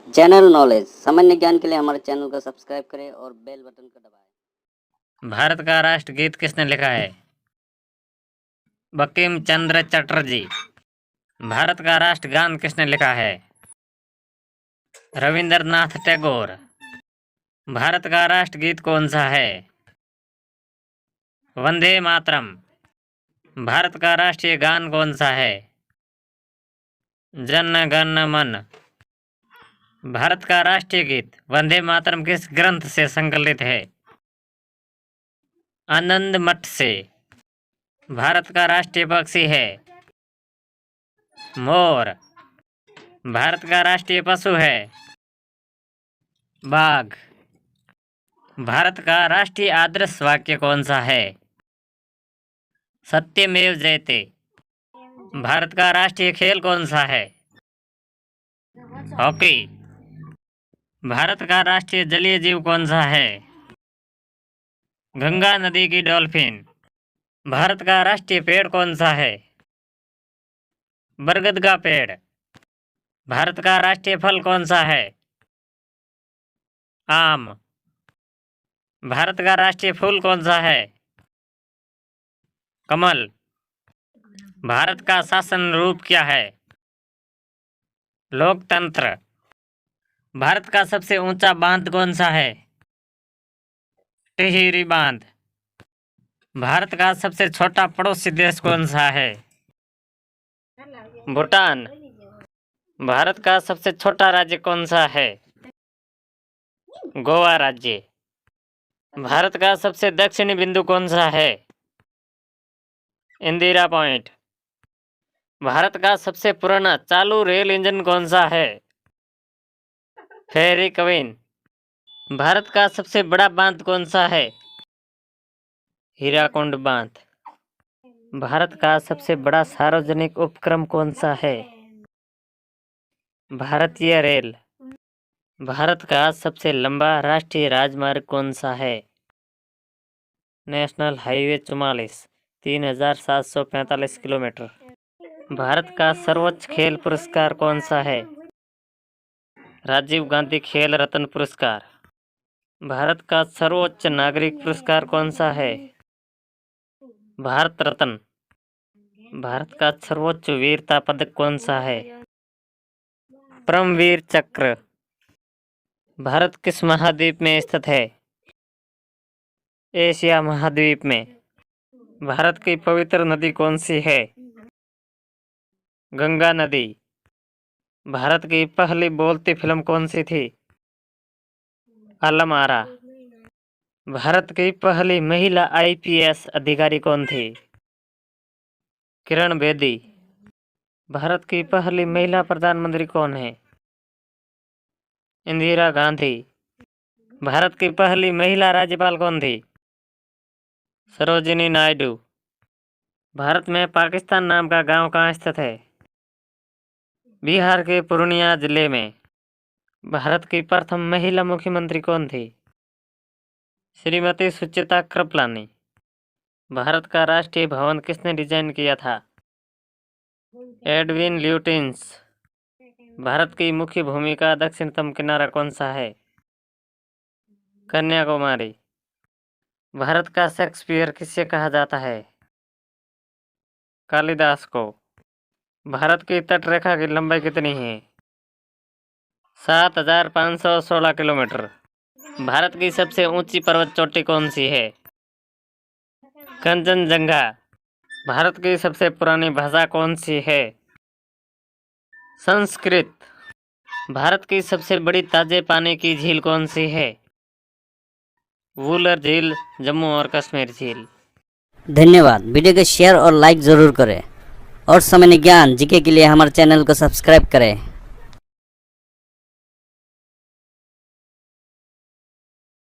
Channel knowledge सामान्य ज्ञान के लिए हमारे चैनल को सब्सक्राइब करें और बेल बटन को दबाएं। भारत का राष्ट्रगीत किसने लिखा है? बंकिम चंद्र चटर्जी। भारत का राष्ट्रगान किसने लिखा है? रविंद्रनाथ टैगोर। भारत का राष्ट्रगीत कौन सा है? वंदे मातरम। भारत का राष्ट्रीय गान कौन सा है? जन गण मन। भारत का राष्ट्रीय गीत वंदे मातरम किस ग्रंथ से संकलित है? आनंद मठ से। भारत का राष्ट्रीय पक्षी है मोर। भारत का राष्ट्रीय पशु है बाघ। भारत का राष्ट्रीय आदर्श वाक्य कौन सा है? सत्यमेव जयते। भारत का राष्ट्रीय खेल कौन सा है? हॉकी। भारत का राष्ट्रीय जलीय जीव कौन सा है? गंगा नदी की डॉल्फिन। भारत का राष्ट्रीय पेड़ कौन सा है? बरगद का पेड़। भारत का राष्ट्रीय फल कौन सा है? आम। भारत का राष्ट्रीय फूल कौन सा है? कमल। भारत का शासन रूप क्या है? लोकतंत्र। भारत का सबसे ऊंचा बांध कौन सा है? टिहरी बांध। भारत का सबसे छोटा पड़ोसी देश कौन सा है? भूटान। भारत का सबसे छोटा राज्य कौन सा है? गोवा राज्य। भारत का सबसे दक्षिणी बिंदु कौन सा है? इंदिरा पॉइंट। भारत का सबसे पुराना चालू रेल इंजन कौन सा है? फेरी क्वीन। भारत का सबसे बड़ा बांध कौन सा है? हीराकुंड बांध। भारत का सबसे बड़ा सार्वजनिक उपक्रम कौन सा है? भारतीय रेल। भारत का सबसे लंबा राष्ट्रीय राजमार्ग कौन सा है? National highway 44, 3745 kilometre. भारत का सर्वोच्च खेल पुरस्कार कौन सा है? राजीव गांधी खेल रत्न पुरस्कार। भारत का सर्वोच्च नागरिक पुरस्कार कौन सा है? भारत रत्न। भारत का सर्वोच्च वीरता पदक कौन सा है? परमवीर चक्र। भारत किस महाद्वीप में स्थित है? एशिया महाद्वीप में। भारत की पवित्र नदी कौन सी है? गंगा नदी। भारत की पहली बोलती फिल्म कौन सी थी? आलम आरा। भारत की पहली महिला IPS अधिकारी कौन थी? किरण बेदी। भारत की पहली महिला प्रधानमंत्री कौन है? इंदिरा गांधी। भारत की पहली महिला राज्यपाल कौन थी? सरोजिनी नायडू। भारत में पाकिस्तान नाम का गांव कहाँ स्थित है? बिहार के पूर्णिया जिले में। भारत की प्रथम महिला मुख्यमंत्री कौन थी? श्रीमती सुचिता कृपलानी। भारत का राष्ट्रीय भवन किसने डिजाइन किया था? एडविन ल्यूटिन्स। भारत की मुख्य भूमि का दक्षिणतम किनारा कौन सा है? कन्याकुमारी। भारत का शेक्सपियर किससे कहा जाता है? कालिदास को। भारत की तटरेखा की लंबाई कितनी है? 7516 किलोमीटर। भारत की सबसे ऊंची पर्वत चोटी कौन सी है? कंचनजंगा। भारत की सबसे पुरानी भाषा कौन सी है? संस्कृत। भारत की सबसे बड़ी ताजे पानी की झील कौन सी है? वुलर झील, जम्मू और कश्मीर झील। धन्यवाद। वीडियो को शेयर और लाइक ज़रूर करें और सामान्य ज्ञान जीके के लिए हमारे चैनल को सब्सक्राइब करें।